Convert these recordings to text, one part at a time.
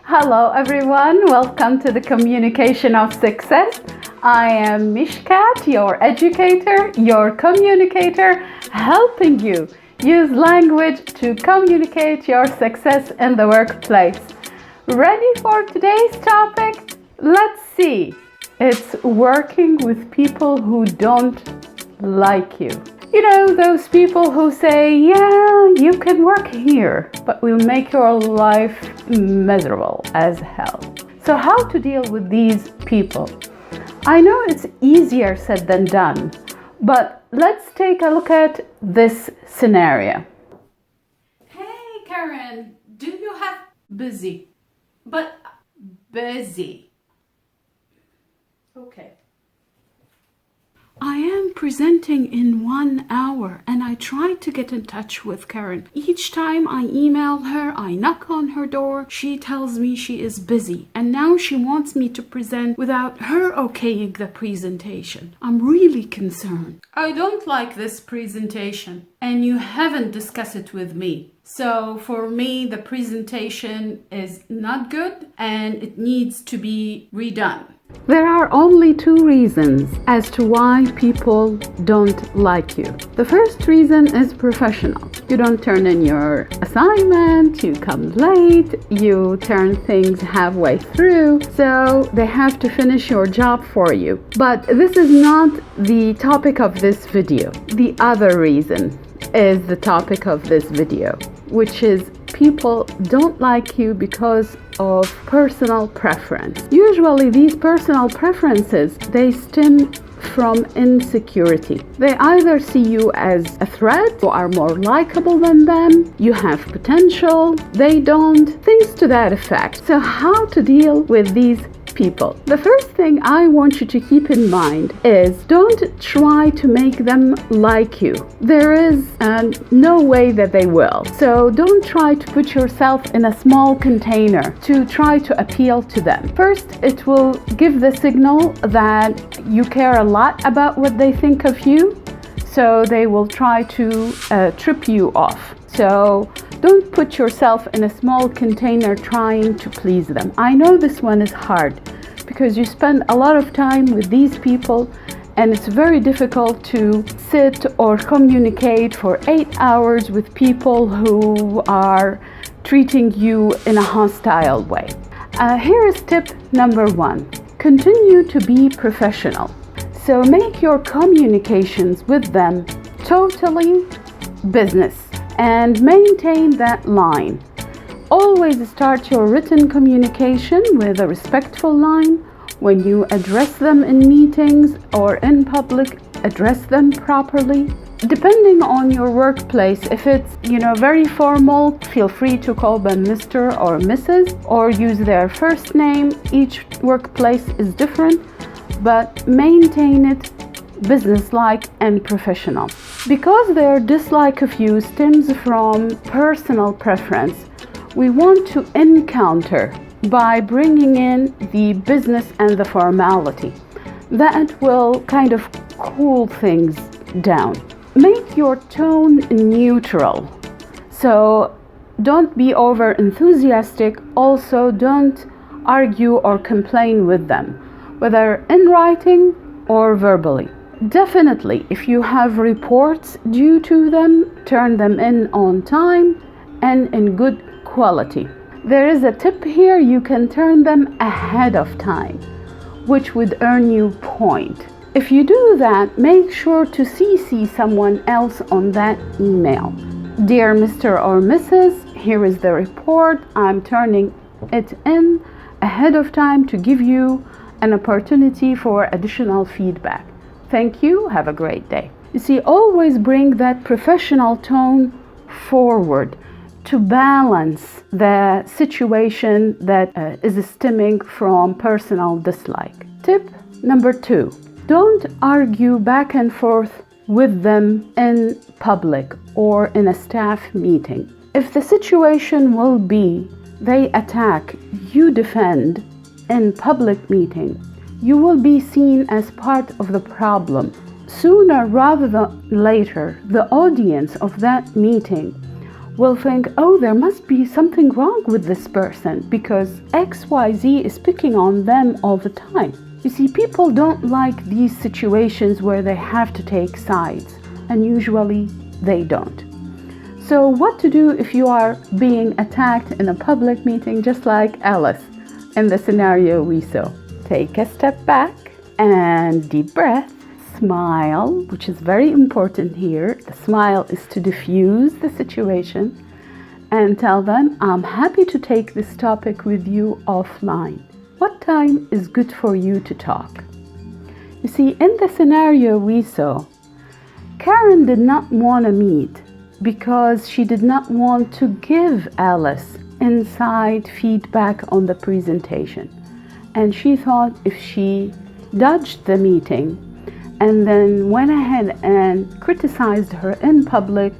Hello everyone, welcome to the Communication of Success. I am Mishkat, your educator, your communicator, helping you use language to communicate your success in the workplace. Ready for today's topic? Let's see. It's working with people who don't like you. You know, those people who say, yeah, you can work here, but we'll make your life miserable as hell. So how to deal with these people? I know it's easier said than done, but let's take a look at this scenario. Hey, Karen, do you have busy? But busy. Okay. I am presenting in 1 hour and I try to get in touch with Karen. Each time I email her, I knock on her door, she tells me she is busy and now she wants me to present without her okaying the presentation. I'm really concerned. I don't like this presentation and you haven't discussed it with me. So for me, the presentation is not good and it needs to be redone. There are only two reasons as to why people don't like you. The first reason is professional. You don't turn in your assignment, you come late, you turn things halfway through, so they have to finish your job for you. But this is not the topic of this video. The other reason is the topic of this video, which is people don't like you because of personal preference. Usually these personal preferences, they stem from insecurity. They either see you as a threat, you are more likable than them, you have potential, they don't, things to that effect. So how to deal with these people? The first thing I want you to keep in mind is don't try to make them like you. There is no way that they will. So don't try to put yourself in a small container to try to appeal to them. First, it will give the signal that you care a lot about what they think of you, so they will try to trip you off. So don't put yourself in a small container trying to please them. I know this one is hard because you spend a lot of time with these people and it's very difficult to sit or communicate for 8 hours with people who are treating you in a hostile way. Here is tip number 1. Continue to be professional. So make your communications with them totally business and maintain that line. Always start your written communication with a respectful line. When you address them in meetings or in public, address them properly. Depending on your workplace, if it's, very formal, feel free to call them Mr. or Mrs. or use their first name. Each workplace is different, but maintain it businesslike and professional. Because their dislike of you stems from personal preference, we want to encounter by bringing in the business and the formality. That will kind of cool things down. Make your tone neutral. So don't be over enthusiastic. Also, don't argue or complain with them, whether in writing or verbally. Definitely, if you have reports due to them, turn them in on time and in good quality. There is a tip here, you can turn them ahead of time, which would earn you point. If you do that, make sure to CC someone else on that email. Dear Mr. or Mrs., here is the report. I'm turning it in ahead of time to give you an opportunity for additional feedback. Thank you. Have a great day. You see, always bring that professional tone forward to balance the situation that is stemming from personal dislike. Tip number 2. Don't argue back and forth with them in public or in a staff meeting. If the situation will be they attack, you defend in public meeting, you will be seen as part of the problem. Sooner rather than later, the audience of that meeting will think, oh, there must be something wrong with this person because XYZ is picking on them all the time. You see, people don't like these situations where they have to take sides, and usually they don't. So what to do if you are being attacked in a public meeting, just like Alice in the scenario we saw? Take a step back and deep breath. Smile, which is very important here. The smile is to diffuse the situation and tell them, I'm happy to take this topic with you offline. What time is good for you to talk? You see, in the scenario we saw, Karen did not want to meet because she did not want to give Alice inside feedback on the presentation. And she thought if she dodged the meeting and then went ahead and criticized her in public,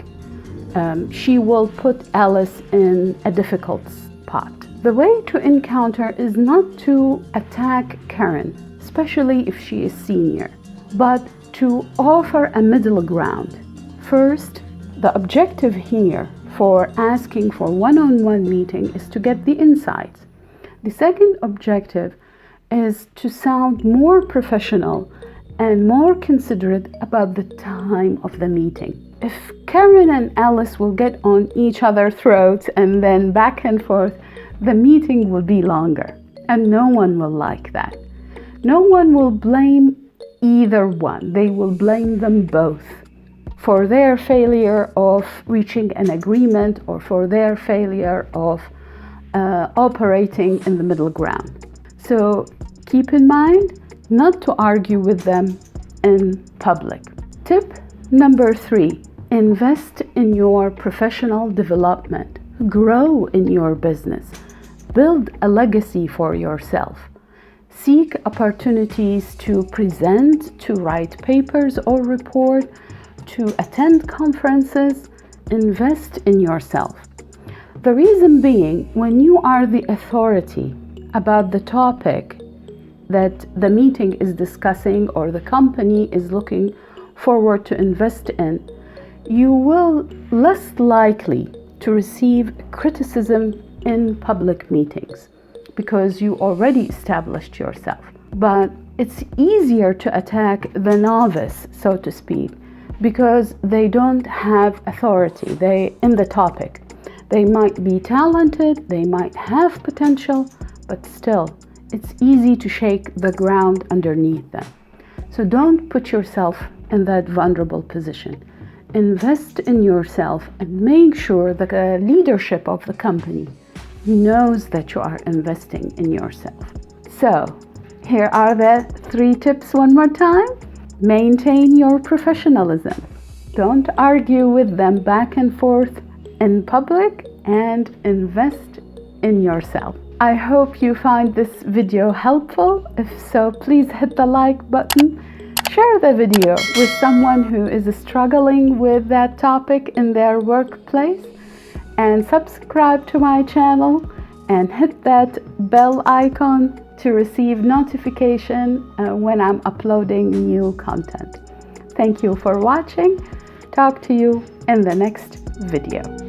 she will put Alice in a difficult spot. The way to encounter is not to attack Karen, especially if she is senior, but to offer a middle ground. First, the objective here for asking for one-on-one meeting is to get the insights. The second objective is to sound more professional and more considerate about the time of the meeting. If Karen and Alice will get on each other's throats and then back and forth, the meeting will be longer, and no one will like that. No one will blame either one. They will blame them both for their failure of reaching an agreement or for their failure of operating in the middle ground. So keep in mind not to argue with them in public. Tip number 3, invest in your professional development. Grow in your business. Build a legacy for yourself. Seek opportunities to present, to write papers or report, to attend conferences. Invest in yourself. The reason being, when you are the authority about the topic that the meeting is discussing or the company is looking forward to invest in, you will less likely to receive criticism in public meetings because you already established yourself. But it's easier to attack the novice, so to speak, because they don't have authority in the topic. They might be talented, they might have potential, but still, it's easy to shake the ground underneath them. So don't put yourself in that vulnerable position. Invest in yourself and make sure that the leadership of the company knows that you are investing in yourself. So, here are the 3 tips one more time. Maintain your professionalism. Don't argue with them back and forth in public, and invest in yourself. I hope you find this video helpful. If so, please hit the like button. Share the video with someone who is struggling with that topic in their workplace, and subscribe to my channel and hit that bell icon to receive notification when I'm uploading new content. Thank you for watching. Talk to you in the next video.